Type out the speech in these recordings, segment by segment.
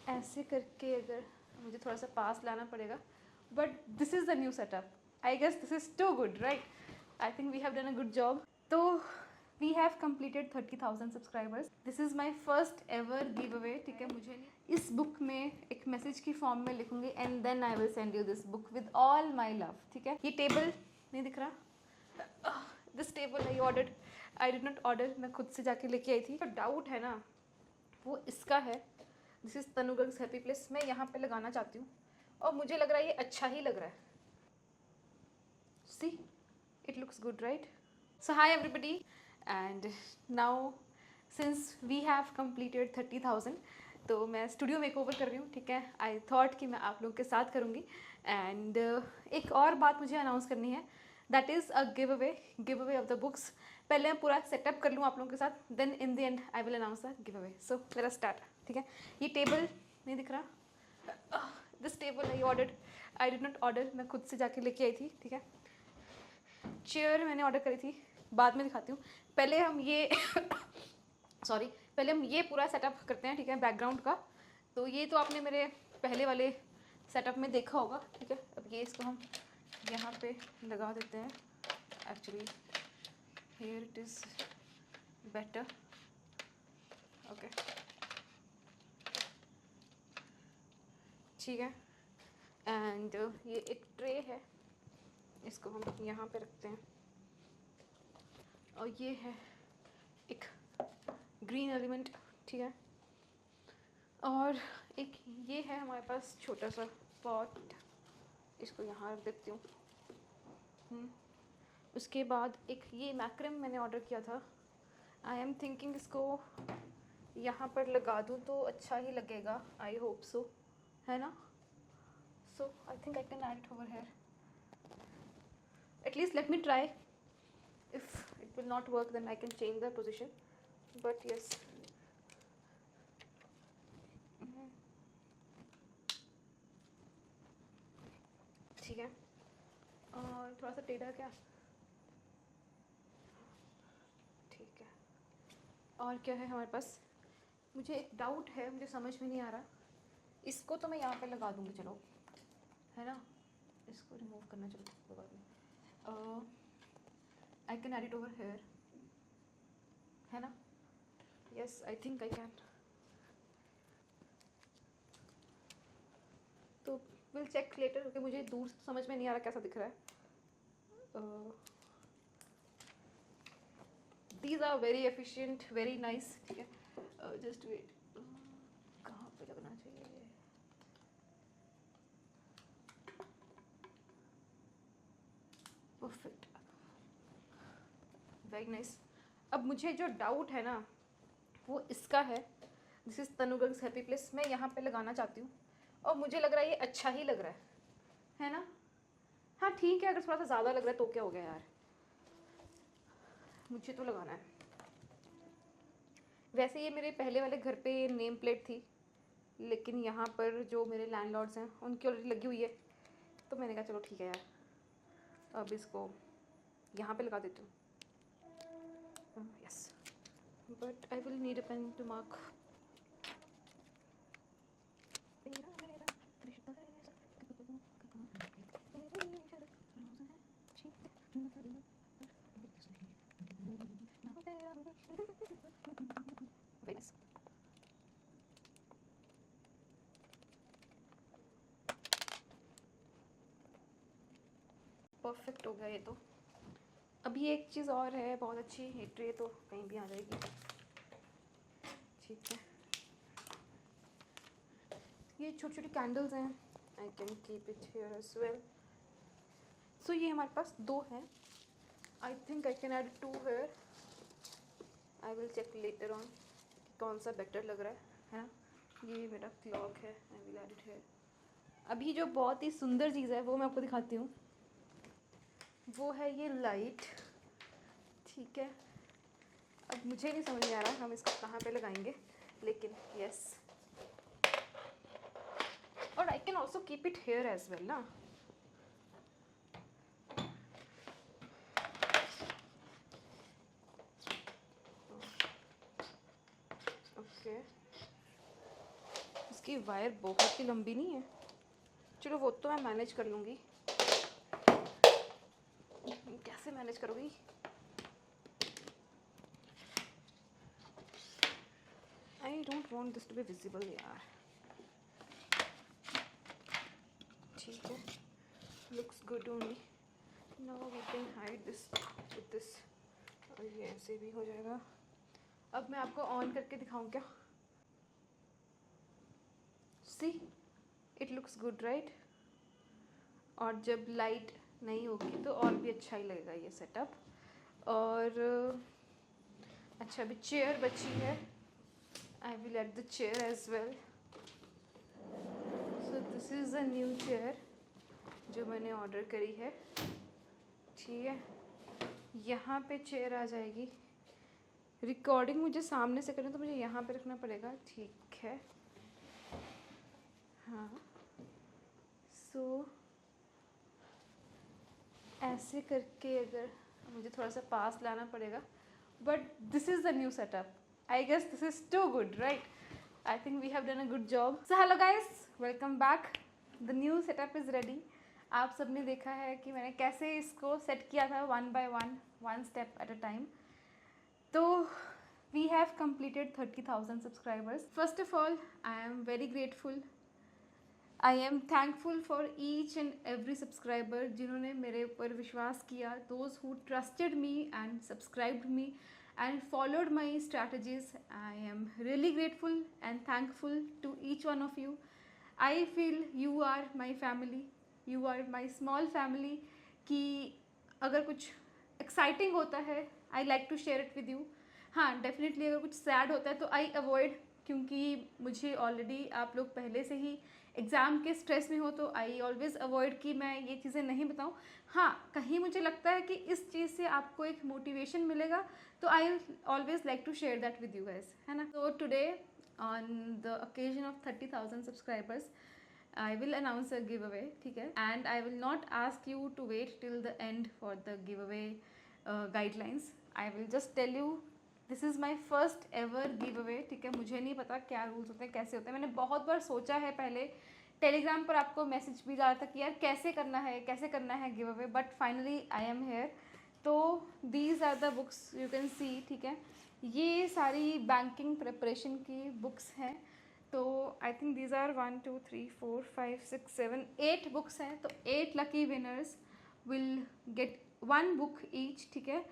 ऐसे करके अगर मुझे थोड़ा सा पास लाना पड़ेगा, but this is the new setup. I guess this is too good, right? I think we have done a good job. तो we have completed 30,000 subscribers. This is my first ever give away. ठीक है, मुझे इस book में एक message की form में लिखूंगी and then I will send you this book with all my love. ठीक है, ये टेबल नहीं दिख रहा, this table I ordered. I did not order, मैं खुद से जाके लेके आई थी. तो डाउट है ना, वो इसका है. This is Tanu girls happy place. मैं यहाँ पे लगाना चाहती हूँ और मुझे लग रहा है ये अच्छा ही लग रहा है. See, it looks good, right? So hi everybody, and now since we have completed 30,000, तो मैं स्टूडियो मेकओवर कर रही हूँ. ठीक है, आई थॉट कि मैं आप लोगों के साथ करूँगी. एंड एक और बात मुझे अनाउंस करनी है, that is a give away of the books. पहले मैं पूरा सेटअप कर लूँ आप लोगों के साथ, then in the end I will announce the giveaway. So let us start. ठीक है, ये टेबल नहीं दिख रहा, this table I ordered. I did not order, मैं खुद से जाके लेके आई थी. ठीक है, चेयर मैंने ऑर्डर करी थी, बाद में दिखाती हूँ. पहले हम ये सॉरी, पहले हम ये पूरा सेटअप करते हैं. ठीक है, बैकग्राउंड का. तो ये तो आपने मेरे पहले वाले सेटअप में देखा होगा. ठीक है, अब ये इसको हम यहाँ पे लगा देते हैं. Actually here it is better. Okay, ठीक है. एंड ये एक ट्रे है, इसको हम यहाँ पे रखते हैं. और ये है एक ग्रीन एलिमेंट. ठीक है, और एक ये है हमारे पास छोटा सा पॉट, इसको यहाँ रख देती हूँ. उसके बाद एक ये मैक्रम मैंने ऑर्डर किया था. आई एम थिंकिंग इसको यहाँ पर लगा दूँ तो अच्छा ही लगेगा. आई होप सो, है ना? So I think I can add it over here. At least let me try. If it will not work then I can change the position, but yes. ठीक है, और थोड़ा सा टेढ़ा क्या? ठीक है. और क्या है हमारे पास? मुझे एक डाउट है, मुझे समझ में नहीं आ रहा. इसको तो मैं यहाँ पे लगा दूँगी, चलो, है ना? इसको रिमूव करना, चलो कोई बात नहीं. I can add it over here, है ना? Yes, I think I can. तो विल चेक लेटर, क्योंकि मुझे दूर समझ में नहीं आ रहा कैसा दिख रहा है. These are very efficient, very nice. ठीक है, जस्ट वेट, कहाँ पे लगना चाहिए? Perfect, very nice. अब मुझे जो डाउट है ना, वो इसका है. This is Tanu girls happy place. मैं यहाँ पे लगाना चाहती हूँ और मुझे लग रहा है ये अच्छा ही लग रहा है ना? हाँ ठीक है, अगर थोड़ा सा ज़्यादा लग रहा है तो क्या हो गया यार, मुझे तो लगाना है. वैसे ये मेरे पहले वाले घर पे नेम प्लेट थी, लेकिन यहाँ पर जो मेरे लैंडलॉर्ड्स हैं उनकी ऑलरेडी लगी हुई है. तो मैंने कहा चलो ठीक है यार, अब इसको यहाँ पे लगा देती हूँ. Yes, but I will need a pen to mark. Perfect हो गया ये तो. अभी एक चीज़ और है बहुत अच्छी, ये ट्रे तो कहीं भी आ जाएगी. ठीक है, ये छोटी छोटी कैंडल्स हैं. I can keep it here as well. So ये हमारे पास दो हैं. I think I can add 2 here. I will check later on कौन सा बेटर लग रहा है ना? ये मेरा क्लॉक है, I will add it here. अभी जो बहुत ही सुंदर चीज़ है वो मैं आपको दिखाती हूँ. वो है ये लाइट. ठीक है, अब मुझे नहीं समझ में आ रहा हम इसको कहाँ पे लगाएंगे, लेकिन यस. और I can also keep it here as well ना. ओके, इसकी वायर बहुत ही लंबी नहीं है, चलो वो तो मैं मैनेज कर लूँगी। कैसे मैनेज करोगी? I don't want this to be visible यार। ठीक है, looks good only. Now we can hide this with this, और ये ऐसे भी हो जाएगा। अब मैं आपको ऑन करके दिखाऊं क्या? सी, इट लुक्स गुड राइट। और जब लाइट नहीं होगी तो और भी अच्छा ही लगेगा ये सेटअप। और अच्छा, अभी चेयर बची है, I will add the chair as well. So this is a new chair जो मैंने ऑर्डर करी है। ठीक है, यहाँ पे चेयर आ जाएगी। रिकॉर्डिंग मुझे सामने से करना तो मुझे यहाँ पे रखना पड़ेगा, ठीक है। हाँ, सो ऐसे करके अगर मुझे थोड़ा सा पास लाना पड़ेगा, but this is the new setup. I guess this is too good right. I think we have done a good job. So hello guys, welcome back. The new setup is ready. आप सबने देखा है कि मैंने कैसे इसको set किया था, one by one step at a time. तो we have completed 30,000 subscribers. First of all, I am very grateful. I am thankful for each and every subscriber जिन्होंने मेरे ऊपर विश्वास किया, those who trusted me and subscribed me and followed my strategies. I am really grateful and thankful to each one of you. I feel you are my family, you are my small family. कि अगर कुछ exciting होता है, I like to share it with you. हाँ, definitely अगर कुछ sad होता है तो आई अवॉइड, क्योंकि मुझे ऑलरेडी आप लोग पहले से ही एग्ज़ाम के स्ट्रेस में हो, तो आई ऑलवेज़ अवॉइड कि मैं ये चीज़ें नहीं बताऊँ। हाँ, कहीं मुझे लगता है कि इस चीज़ से आपको एक मोटिवेशन मिलेगा, तो I always like to share that with you guys, है ना। तो today on the occasion of 30,000 subscribers, I will announce a giveaway, ठीक है, and I will not ask you to wait till the end for the giveaway guidelines. I will just tell you this is my first ever give away, ठीक है। मुझे नहीं पता क्या rules होते हैं, कैसे होते हैं। मैंने बहुत बार सोचा है, पहले टेलीग्राम पर आपको मैसेज भी डाला था कि यार कैसे करना है give away, but finally I am here. तो these are the books you can see, ठीक है। ये सारी बैंकिंग प्रिपरेशन की बुक्स हैं। तो I think these are 1 2 3 4 5 6 7 8 books हैं। तो 8 lucky winners will get 1 book each, ठीक है।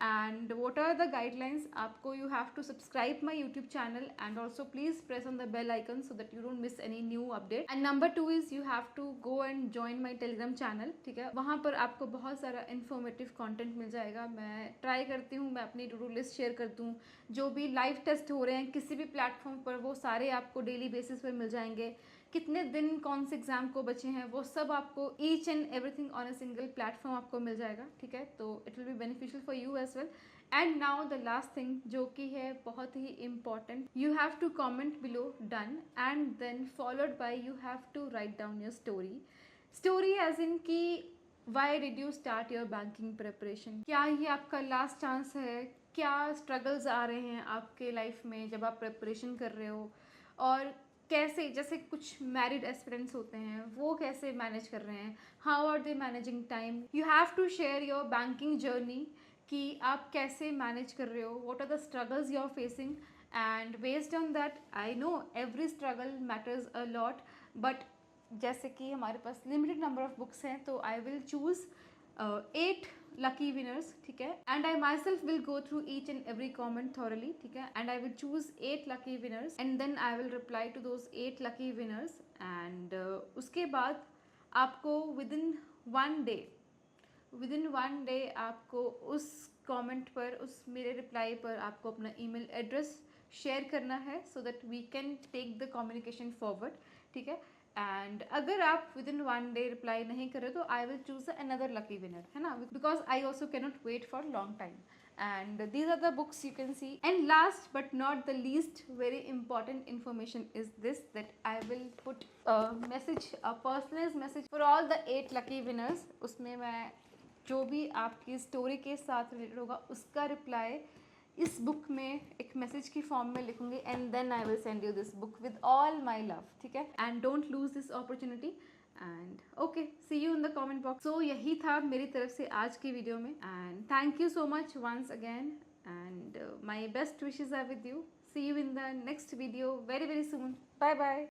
And what are the guidelines? आपको you have to subscribe my YouTube channel and also please press on the bell icon so that you don't miss any new update. And number 2 is you have to go and join my Telegram channel, ठीक है। वहाँ पर आपको बहुत सारा informative content मिल जाएगा। मैं try करती हूँ, मैं अपनी टू डू लिस्ट शेयर करती हूँ। जो भी लाइव टेस्ट हो रहे हैं किसी भी प्लेटफॉर्म पर, वो सारे आपको डेली बेसिस पर मिल जाएंगे। कितने दिन कौन से एग्जाम को बचे हैं, वो सब आपको each and everything on a single platform आपको मिल जाएगा, ठीक है। तो it will be beneficial for you as well. And now the last thing जो कि है बहुत ही important, you have to comment below done and then followed by you have to write down your story as in की why did you start your banking preparation. क्या ये आपका last chance है? क्या स्ट्रगल्स आ रहे हैं आपके लाइफ में जब आप प्रिपरेशन कर रहे हो? और कैसे, जैसे कुछ मैरिड एस्पिरेंट्स होते हैं, वो कैसे मैनेज कर रहे हैं, how are they managing time. You have to share your banking journey कि आप कैसे मैनेज कर रहे हो, what are the struggles you are facing, and based on that I know every struggle matters a lot, but जैसे कि हमारे पास लिमिटेड नंबर ऑफ बुक्स हैं, तो I will choose 8 lucky winners, ठीक है। And I myself will go through each and every comment thoroughly, ठीक है। And I will choose 8 lucky winners and then I will reply to those 8 lucky winners. एंड उसके बाद आपको with in one day आपको उस comment पर, उस मेरे रिप्लाई पर आपको अपना ईमेल एड्रेस शेयर करना है, so that we can take the communication forward, ठीक है। एंड अगर आप within one day reply नहीं करें तो I will choose another lucky winner, है ना, because I also cannot wait for long time. And these are the books you can see. And last but not the least, very important information is this, that I will put a message, a personalized message for all the 8 lucky winners. उसमें मैं जो भी आपकी story के साथ related होगा उसका reply इस बुक में एक मैसेज की फॉर्म में लिखूंगी and then I will send you this book with all my love, ठीक है। And don't lose this opportunity and okay, see you in the comment box. So यही था मेरी तरफ से आज की वीडियो में and thank you so much once again and my best wishes are with you. See you in the next video very very soon. Bye bye.